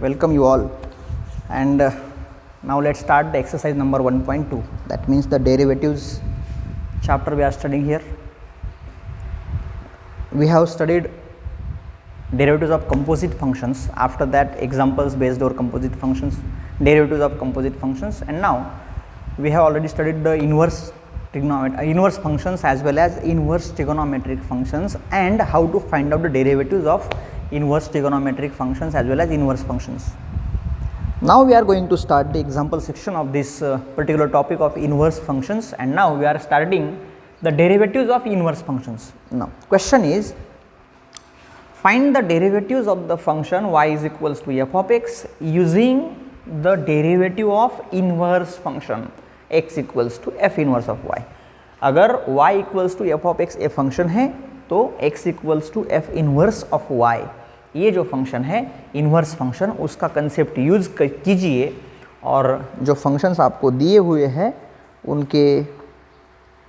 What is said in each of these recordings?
welcome you all, and now let's start the exercise number 1.2, that means the derivatives chapter we are studying here. We have studied derivatives of composite functions, after that examples based on composite functions, derivatives of composite functions, and now we have already studied the inverse functions as well as inverse trigonometric functions, and how to find out the derivatives of inverse trigonometric functions as well as inverse functions. Now we are going to start the example section of this particular topic of inverse functions, and now we are starting the derivatives of inverse functions. Now question is, find the derivatives of the function y is equals to f of x using the derivative of inverse function x equals to f inverse of y. अगर y equals to f of x a function है तो x equals to f inverse of y, ये जो function है inverse function, उसका concept use कीजिए और जो फंक्शंस आपको दिए हुए हैं उनके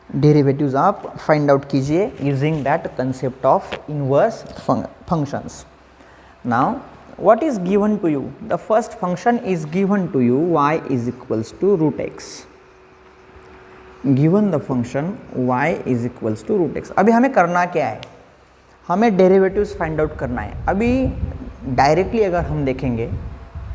डेरिवेटिव्स आप फाइंड आउट कीजिए using that concept of inverse functions. Now what is given to you? The first function is given to you, y is equals to root x. Given the function y is equals to root x. अभी हमें करना क्या है? हमें derivatives find out करना है. अभी directly अगर हम देखेंगे,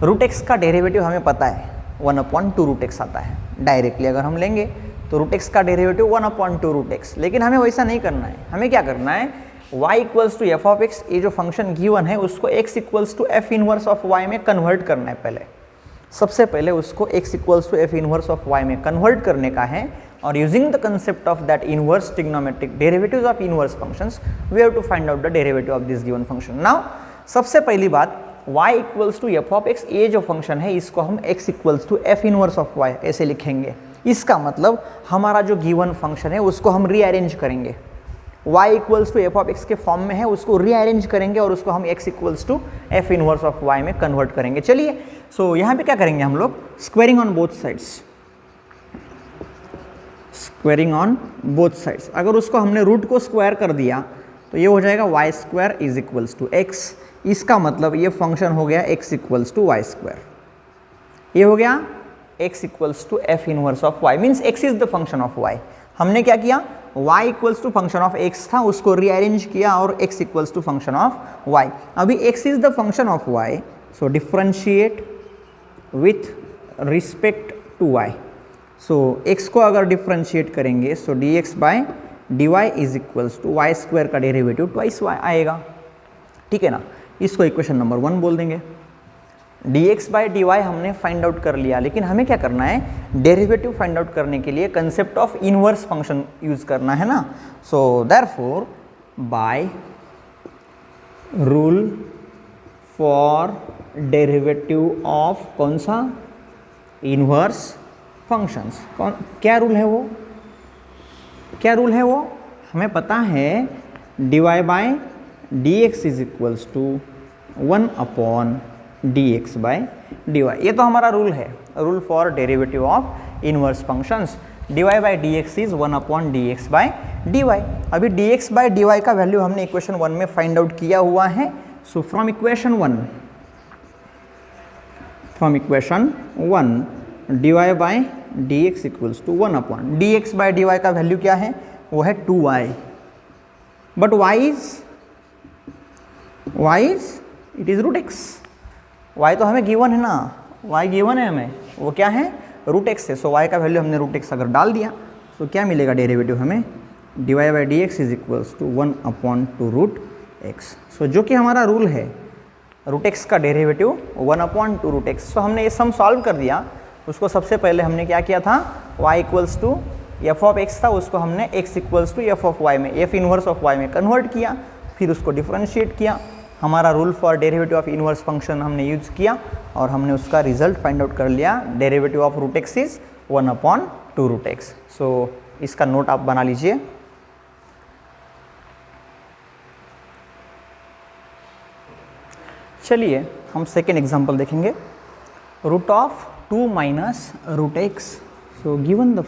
रूट एक्स का डेरिवेटिव हमें पता है 1/2 रूट एक्स आता है. डायरेक्टली अगर हम लेंगे तो रूट एक्स का डेरिवेटिव 1/2 रूट एक्स, लेकिन हमें वैसा नहीं करना है. हमें क्या करना है, y equals to f of x, ये जो फंक्शन गिवन है उसको x equals to f inverse of y में कन्वर्ट करना है. पहले सबसे पहले उसको x equals to f inverse of y में कन्वर्ट करने का है, और using the concept of that inverse trigonometric derivatives of inverse functions we have to find out the derivative of this given function. Now सबसे पहली बात, y equals to f of x, ये जो फंक्शन है इसको हम x equals to f inverse of y ऐसे लिखेंगे. इसका मतलब हमारा जो गिवन फंक्शन है उसको हम रीअरेंज करेंगे. y equals to f of x के फॉर्म में है, उसको रीअरेंज करेंगे और उसको हम x equals to f inverse of y में कन्वर्ट करेंगे. चलिए, सो यहाँ पे क्या करेंगे हम लोग, squaring on both sides. Squaring on both sides, अगर उसको हमने रूट को स्क्वायर कर दिया तो ये हो जाएगा y square is equals to x. इसका मतलब ये फंक्शन हो गया x equals to y square. ये हो गया x equals to f inverse of y, means x is the function of y. हमने क्या किया, y equals to function of x था, उसको रीअरेंज किया और x equals to function of y. अभी x is the function of y, so differentiate with respect to y. So x को अगर डिफरेंशिएट करेंगे so dx bye dy is equals to y square का डेरिवेटिव ट्वाइस y आएगा. ठीक है ना, इसको इक्वेशन नंबर 1 बोल देंगे. dx बाय dy हमने फाइंड आउट कर लिया, लेकिन हमें क्या करना है, डेरिवेटिव फाइंड आउट करने के लिए concept of inverse function use करना है ना. So therefore by rule for derivative of कौन सा, इनवर्स फंक्शंस. क्या रूल है वो, क्या रूल है वो, हमें पता है dy by dx is equals to 1/dx by dy. ये तो हमारा रूल है, rule for derivative of inverse functions. dy by dx is 1/dx by dy. अभी dx बाय dy का वैल्यू हमने इक्वेशन 1 में फाइंड आउट किया हुआ है. So from equation 1 dy by dx equals to 1/dx by dy का value क्या है, वो है 2y. But y is it is root x. y तो हमें गिवन है ना, y गिवन है हमें, वो क्या है, रूट एक्स है. सो y का वैल्यू हमने रूट एक्स अगर डाल दिया तो क्या मिलेगा डेरिवेटिव हमें, dy by dx is equals to 1/2 root x. So जो कि हमारा रूल है, रूट एक्स का डेरिवेटिव 1/2 रूट एक्स. सो हमने ये सम सॉल्व कर दिया. उसको सबसे पहले हमने क्या किया था, y equals to f of x था, उसको हमने x equals to f of y में, एफ इनवर्स ऑफ y में कन्वर्ट किया, फिर उसको डिफरेंशिएट किया. हमारा rule for derivative of inverse function हमने यूज किया और हमने उसका रिजल्ट फाइंड आउट कर लिया. Derivative of root x is 1/2 root x. So इसका नोट आप बना लीजिए. चलिए हम सेकेंड एग्जाम्पल देखेंगे. Root of 2 minus root x. So given the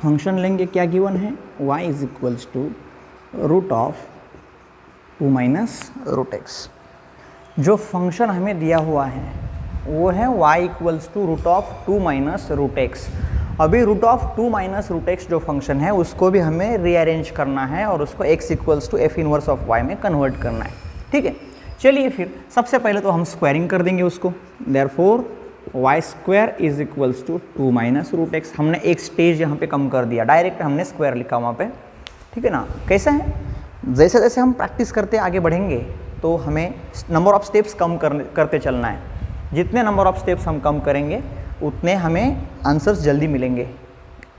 function लेंगे, क्या गिवन है, y is equals to root of 2 minus root x. जो फंक्शन हमें दिया हुआ है वो है y equals to root of 2 minus root x. अभी root of 2 minus root x जो फंक्शन है उसको भी हमें रीअरेंज करना है और उसको x equals to f inverse of y में कन्वर्ट करना है। ठीक है, चलिए फिर सबसे पहले तो हम स्क्वायरिंग कर देंगे उसको। Therefore y square is equals to 2 minus root x. हमने एक स्टेज यहाँ पे कम कर दिया, डायरेक्ट हमने स्क्वायर लिखा वहाँ पे। ठीक है ना, कैसा है, जैसे जैसे हम प्रैक्टिस करते आगे बढ़ेंगे तो हमें नंबर ऑफ स्टेप्स कम करते चलना है। जितने नंबर ऑफ स्टेप्स हम कम करेंगे उतने हमें आंसर्स जल्दी मिलेंगे,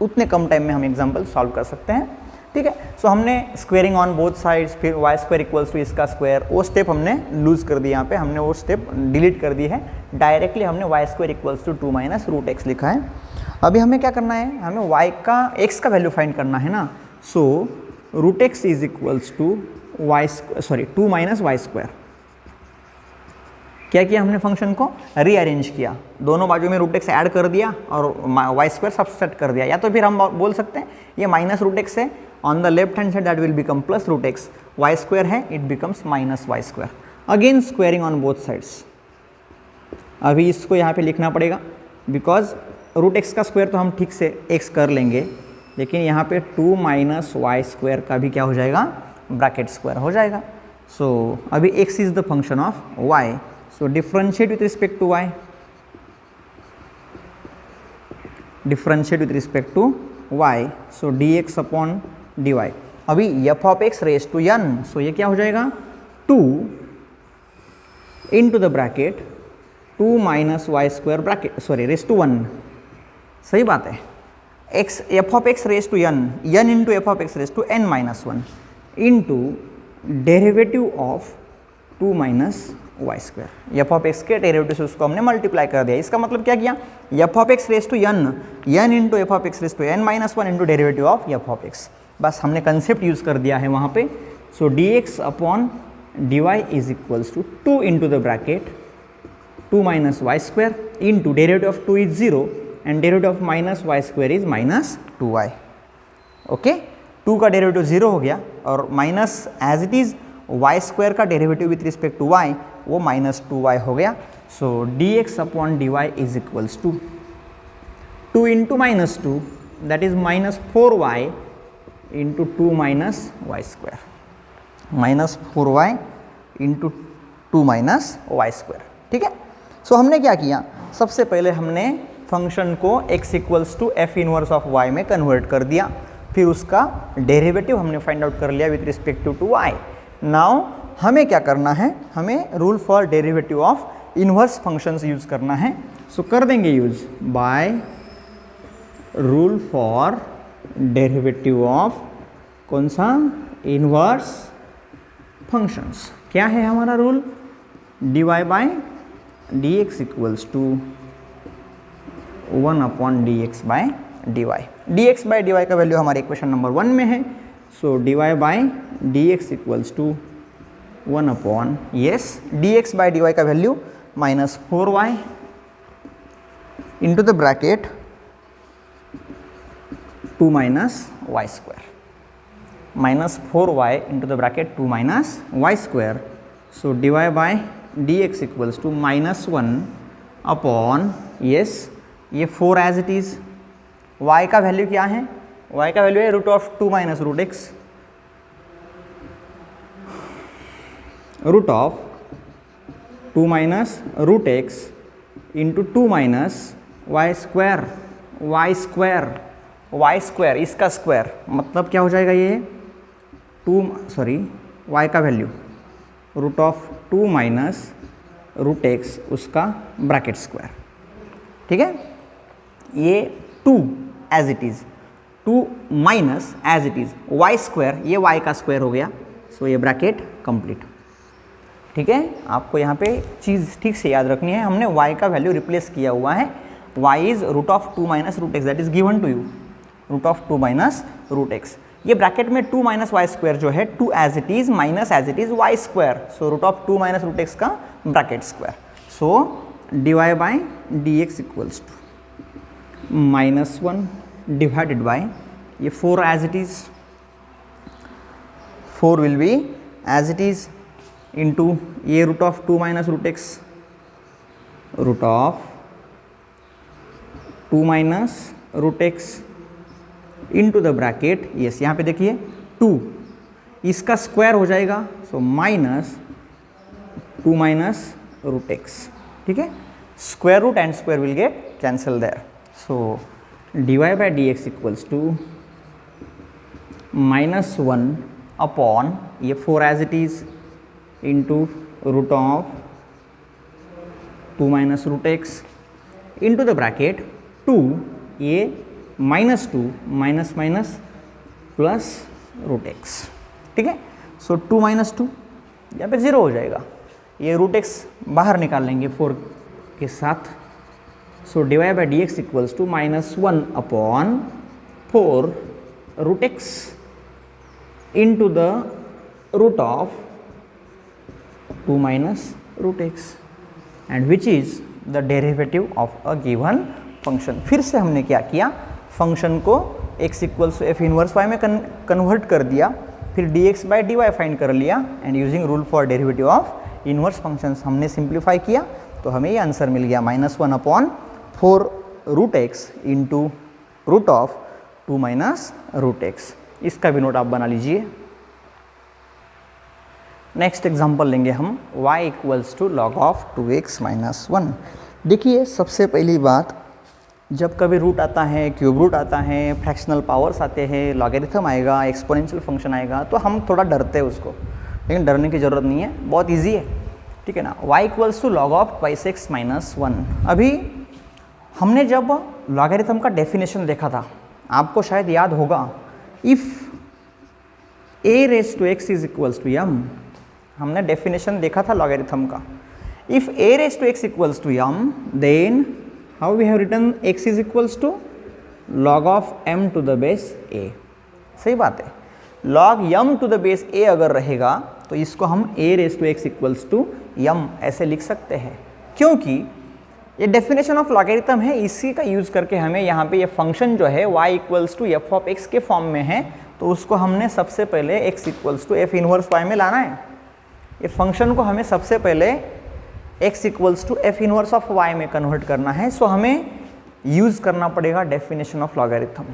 उतने कम टाइम में हम एग्जाम्पल सॉल्व कर सकते हैं। ठीक है, सो हमने स्क्वेयरिंग ऑन बोथ साइड्स, फिर वाई स्क्वायर इक्वल्स टू इसका स्क्वायर, वो स्टेप हमने लूज कर दी, यहाँ पे हमने वो स्टेप डिलीट कर दी है। डायरेक्टली हमने y square equals to 2 minus root x लिखा है। अभी हमें क्या करना है, हमें y का x का वैल्यू फाइंड करना है ना। So root x is equals to 2 minus y square. क्या किया हमने, फंक्शन को रीअरेंज किया, दोनों बाजू में रूट एक्स ऐड कर दिया और वाई स्क्वायर सब्सट्रैक्ट कर दिया। या तो फिर हम बोल सकते हैं ये माइनस रूट एक्स है, on the left hand side that will become plus root x, y square है it becomes minus y square. Again squaring on both sides. अभी इसको यहाँ पे लिखना पड़ेगा बिकॉज रूट एक्स का स्क्वायर तो हम ठीक से एक्स कर लेंगे, लेकिन यहाँ पे 2 माइनस वाई स्क्वायर का भी क्या हो जाएगा, ब्रैकेट स्क्वायर हो जाएगा। सो अभी x is the function of y, so differentiate with respect to y, differentiate with respect to y, so dx upon dy। अभी f of x raise to n, so ये क्या हो जाएगा 2 into the bracket 2 minus y square bracket sorry raise to 1। सही बात है, x f of x raise to n into f of x raise to n minus 1 into derivative of 2 minus y square. F of x के derivative से उसको हमने multiply कर दिया। इसका मतलब क्या किया, f of x raise to n into f of x raise to n minus 1 into derivative of f of x. बस हमने कंसेप्ट यूज कर दिया है वहाँ पे। So d x upon d y is equals to 2 into the bracket 2 minus y square into derivative of 2 is 0 and derivative of minus y square is minus 2y। Okay, 2 का derivative 0 हो गया और minus as it is y square का derivative with respect to y वो minus 2y हो गया। So d x upon d y is equals to 2 into minus 2 that is minus 4y into 2 minus y square, minus 4y into 2 minus y square. ठीक है, सो हमने क्या किया, सबसे पहले हमने फंक्शन को x equals to f inverse of y में कन्वर्ट कर दिया, फिर उसका डेरिवेटिव हमने फाइंड आउट कर लिया with respect to y। Now हमें क्या करना है, हमें rule for derivative of inverse functions use करना है। सो कर देंगे use by rule for derivative of कौन सा, इनवर्स फंक्शंस। क्या है हमारा रूल, dy by d x equals to 1 upon d x by d y. D x by d y का वैल्यू हमारे इक्वेशन नंबर 1 में है। So d y by d x equals to 1 upon yes d x by d y का value minus 4y into the bracket 2 minus y square, minus 4y into the bracket 2 minus y square. So d y by d x equals to minus 1 upon yes ये 4 as it is. y का value क्या है, y का value है root of 2 minus root x, root of 2 minus root x into 2 minus y square, y square, y square इसका square, मतलब क्या हो जाएगा ये 2 सॉरी y का value root of 2 minus root x उसका ब्रैकेट स्क्वायर। ठीक है, ये 2 as it is, 2 minus as it is y square, ये y का स्क्वायर हो गया। सो ये ब्रैकेट कंप्लीट। ठीक है, आपको यहाँ पे चीज़ ठीक से याद रखनी है, हमने y का वैल्यू रिप्लेस किया हुआ है। y is root of 2 minus root x that is given to you, root of 2 minus root x. ये ब्रैकेट में 2 माइनस वाई स्क्वायर जो है 2 as it is minus as it is y square, so root of 2 minus root x का bracket square. So d y by d x equals to minus 1 divided by ये 4 as it is, 4 will be as it is into ये root of 2 minus root x, root of 2 minus root x into the bracket, yes यहाँ पे देखिए 2, इसका square हो जाएगा, so minus 2 minus root x, ठीक है, square root and square will get cancel there, so dy by dx equals to -1 upon ये 4 as it is into root of 2 minus root x into the bracket 2, ये -2 minus minus plus root x, ठीक है, सो 2 minus 2 यहाँ पे 0 हो जाएगा, ये root x बाहर निकाल लेंगे 4 के साथ, so dy by dx equals to -1 upon 4 root x into the root of 2 minus root x and which is the derivative of a given function. फिर से हमने क्या किया, फंक्शन को x equals to f inverse y में convert कर दिया, फिर dx बाई dy फाइंड कर लिया and using rule for derivative of inverse functions हमने सिंप्लीफाई किया, तो हमें ये आंसर मिल गया -1 upon 4 root x into root of 2 minus root x. इसका भी नोट आप बना लीजिए। नेक्स्ट एग्जांपल लेंगे हम y equals to log of 2x minus 1। देखिए सबसे पहली बात, जब कभी रूट आता है, क्यूब रूट आता है, फ्रैक्शनल पावर्स आते हैं, लॉगरिथम आएगा, एक्सपोनेंशियल फंक्शन आएगा, तो हम थोड़ा डरते हैं उसको, लेकिन डरने की ज़रूरत नहीं है, बहुत ईजी है, ठीक है ना। y equals to log of twice x minus 1। अभी हमने जब लॉगरिथम का डेफिनेशन देखा था, आपको शायद याद होगा, if a raise to x is equals to m, हमने डेफिनेशन देखा था लॉगरिथम का। If a raise to x equals to m, then how we have written x is equals to log of m to the base a। सही बात है, log m to the base a अगर रहेगा तो इसको हम a raise to x equals to m ऐसे लिख सकते हैं, क्योंकि ये डेफिनेशन ऑफ लॉगरिथम है, इसी का यूज़ करके हमें यहाँ पे ये फंक्शन जो है y equals to f of x के फॉर्म में है, तो उसको हमने सबसे पहले x equals to f inverse y में लाना है। ये फंक्शन को हमें सबसे पहले x equals to f inverse of y में कन्वर्ट करना है, सो हमें यूज़ करना पड़ेगा definition of logarithm.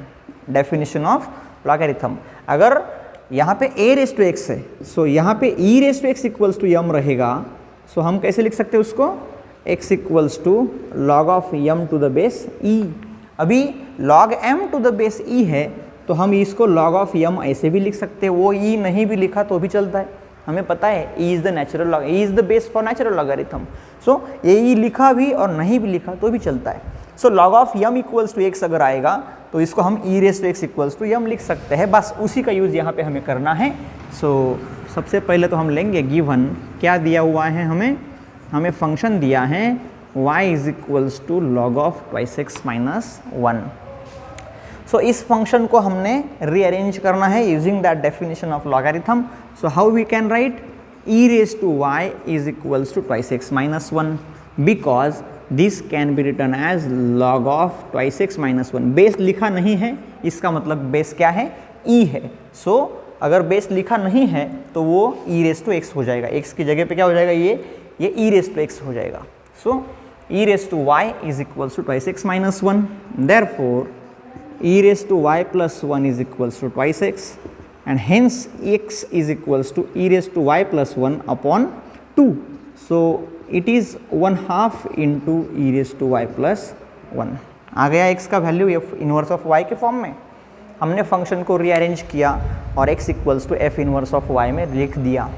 Definition of logarithm, अगर यहाँ पे a रेज टू x है, सो यहाँ पे e raise to x equals to m रहेगा, सो हम कैसे लिख सकते हैं उसको, x equals to log of m to the base e। अभी log m to the base e है, तो हम इसको log ऑफ m ऐसे भी लिख सकते हैं, वो e नहीं भी लिखा तो भी चलता है, हमें पता है e is the natural log, e is the base for natural logarithm, so ये e लिखा भी और नहीं भी लिखा तो भी चलता है। So log of m equals to x अगर आएगा तो इसको हम e raise to x equals to m लिख सकते हैं, बस उसी का यूज़ यहाँ पे हमें करना है। सो सबसे पहले तो हम लेंगे गिवन, क्या दिया हुआ है हमें फंक्शन दिया है y is equals to log of twice x minus 1। So इस फंक्शन को हमने रीअरेंज करना है using that definition of logarithm. So how we can write e raise to y is equals to twice x minus 1, because this can be written as log of twice x minus 1। Base लिखा नहीं है, इसका मतलब base क्या है, e है। सो अगर base लिखा नहीं है तो वो e रेज टू x हो जाएगा, x की जगह पे क्या हो जाएगा, ये e रेज टू x हो जाएगा। So e raise to y is equals to twice x minus 1, therefore e raise to y plus 1 is equals to twice x, and hence x is equals to e raise to y plus 1 upon 2। So it is 1/2 into e raise to y plus 1। आ गया x का value f inverse of y के form में। हमने function को rearrange किया और x equals to f inverse of y में लिख दिया,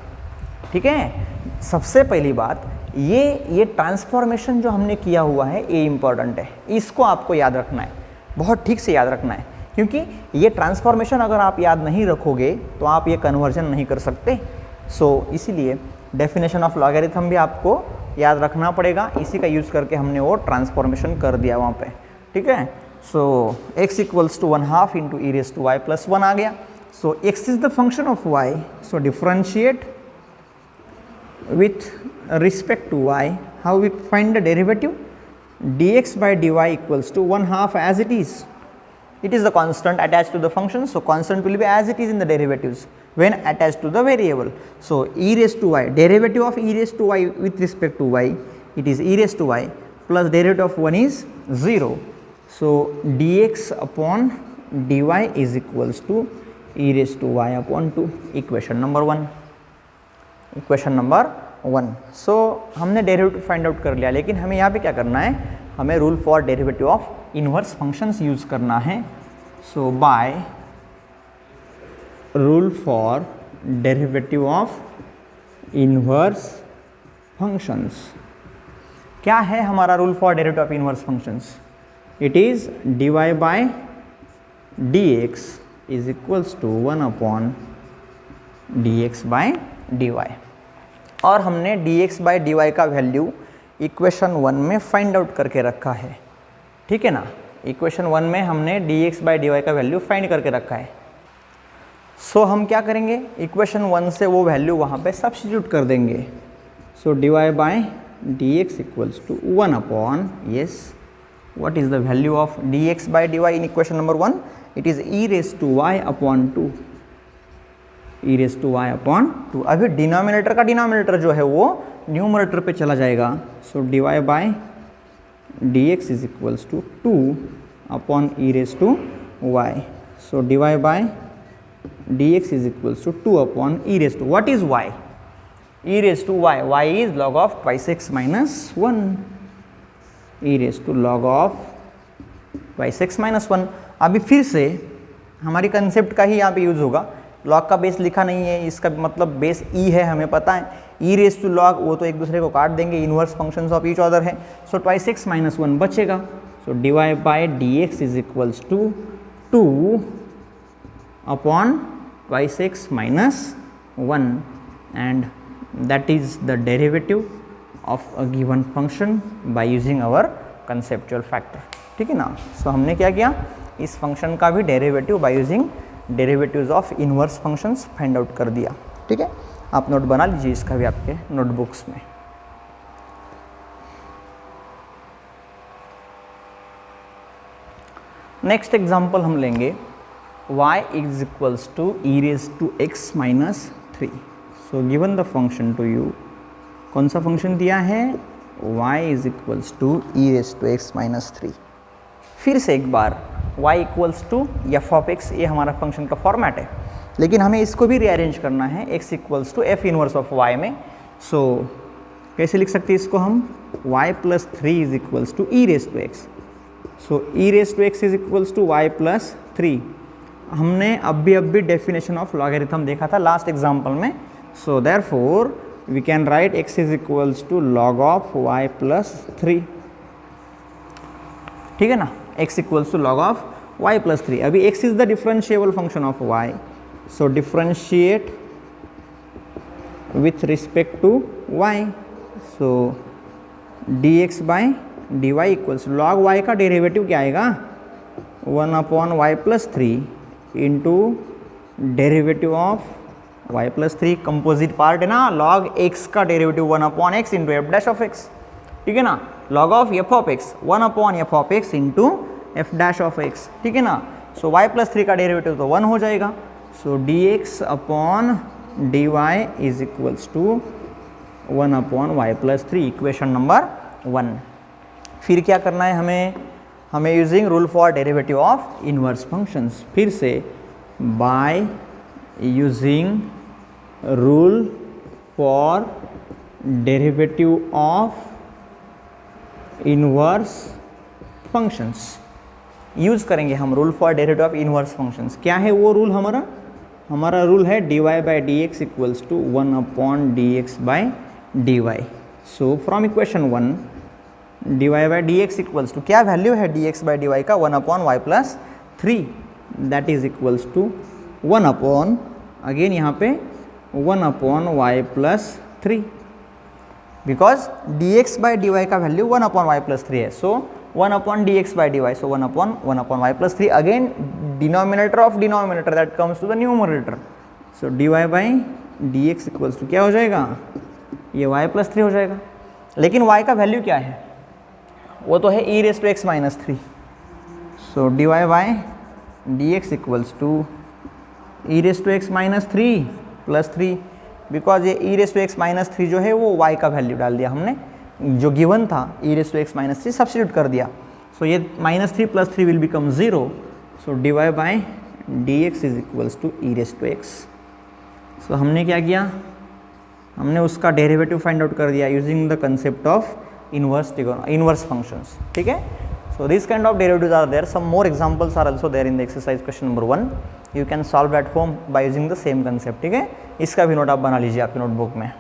ठीक है। सबसे पहली बात, ये ट्रांसफॉर्मेशन जो हमने किया हुआ है ये इम्पॉर्टेंट है, इसको आपको याद रखना है, बहुत ठीक से याद रखना है, क्योंकि ये ट्रांसफॉर्मेशन अगर आप याद नहीं रखोगे तो आप ये कन्वर्जन नहीं कर सकते। सो इसीलिए डेफिनेशन ऑफ लॉगरिथम भी आपको याद रखना पड़ेगा, इसी का यूज़ करके हमने वो ट्रांसफॉर्मेशन कर दिया वहाँ पे, ठीक है। So x equals to 1/2 into e raise to y plus 1 आ गया। So x is the function of y, so differentiate with respect to y, how we find the derivative, dx by dy equals to 1/2 as it is. It is the constant attached to the function, so constant will be as it is in the derivatives. when attached to the variable. So e raised to y, derivative of e raised to y with respect to y, it is e raised to y plus derivative of 1 is 0. So dx upon dy is equals to e raised to y upon 2. Equation number 1, equation number 1. सो हमने derivative find out कर लिया, लेकिन हमें यहाँ पे क्या करना है, हमें rule for derivative of inverse functions use करना है. So by rule for derivative of inverse functions, क्या है हमारा rule for derivative of inverse functions? It is dy by dx is equals to 1 upon dx bye dy. और हमने dx bye dy का value equation 1 में find out करके रखा है. ठीक है ना, इक्वेशन 1 में हमने dx बाय dy का वैल्यू फाइंड करके रखा है. सो हम क्या करेंगे, इक्वेशन 1 से वो वैल्यू वहाँ पे सब्स्टिट्यूट कर देंगे. So dy by dx equals to 1 upon, yes, what is the value of dx by dy in equation number 1? It is e raised to y upon 2, e raised to y upon 2. अभी denominator का denominator जो है वो numerator पे चला जाएगा. सो dy by dx is equals to 2 upon e raised to y. So dy by dx is equals to 2 upon e raised to, what is y? E raised to y, y is log of twice x minus 1. e raised to log of twice x minus 1. अभी फिर से हमारी concept का ही यहाँ पे use होगा. Log का base लिखा नहीं है, इसका मतलब बेस e है, हमें पता है. e raised to log वो तो एक दूसरे को काट देंगे, inverse functions of each other है. सो twice x minus 1 बचेगा. So dy by dx is equals to 2 upon twice x minus 1 and that is the derivative of a given function by using our conceptual factor. ठीक है ना. सो हमने क्या किया, इस function का भी derivative by using derivatives of inverse functions find out कर दिया. ठीक है, आप नोट बना लीजिए इसका भी आपके नोटबुक्स में. नेक्स्ट एग्जांपल हम लेंगे y is equals to e raised to x minus 3. So given the function to you, कौन सा फंक्शन दिया है, y is equals to e raised to x minus 3. फिर से एक बार y equals to f of x, ये हमारा फंक्शन का फॉर्मेट है, लेकिन हमें इसको भी रीअरेंज करना है x equals to f inverse of y में. सो कैसे लिख सकते हैं इसको हम, y plus 3 is equals to e raised to x. So e raised to x is equals to y plus 3. हमने अभी डेफिनेशन ऑफ लॉगरिथम देखा था लास्ट एग्जाम्पल में. So therefore we can write x is equals to log of y plus 3. ठीक है ना, x equals to log of y plus 3. अभी x is the differentiable function of y, so differentiate with respect to y. So dx by dy equals log y का derivative क्या आएगा, 1 upon y plus 3 into derivative of y plus 3, composite part है ना, log x का derivative 1 upon x into F dash of x. ठीक है ना, log of f of x 1 upon F of x into F dash of x. ठीक है ना. सो y plus 3 का डेरिवेटिव तो 1 हो जाएगा. So dx upon dy is equals to 1 upon y plus 3, equation number 1. फिर क्या करना है हमें using rule for derivative of inverse functions. फिर से by using rule for derivative of inverse functions use करेंगे हम rule for derivative of inverse functions. क्या है वो रूल हमारा रूल है dy by d x equals to 1 upon d x by d Y. So from equation 1 dy by d x equals to, क्या value है dx by d y का, 1 upon y plus 3, that is equals to 1 upon, again यहाँ पे 1 upon y plus 3, because dx by d y का value 1 upon y plus 3 है. सो 1 upon dx by dy, so 1 upon y plus 3, again denominator of denominator that comes to the numerator. So dy by dx equals to क्या हो जाएगा, ये y plus 3 हो जाएगा. लेकिन y का वैल्यू क्या है, वो तो है e raised to x minus 3. So dy by dx equals to e raise to x minus three plus three, because ये e raise to x minus three जो है वो वाई का वैल्यू डाल दिया हमने, जो गिवन था e raise to x minus three substitute कर दिया. सो ये minus three plus three will become zero. So d y by d x is equals to e raise to x. So हमने क्या किया, हमने उसका डेरिवेटिव फाइंड आउट कर दिया using the concept of inverse functions. ठीक है. So these kind of derivatives are there. Some more examples are also there in the exercise question number 1. You can solve at home by using the same concept. ठीक है. इसका भी note आप बना लीजिए आपकी नोटबुक में.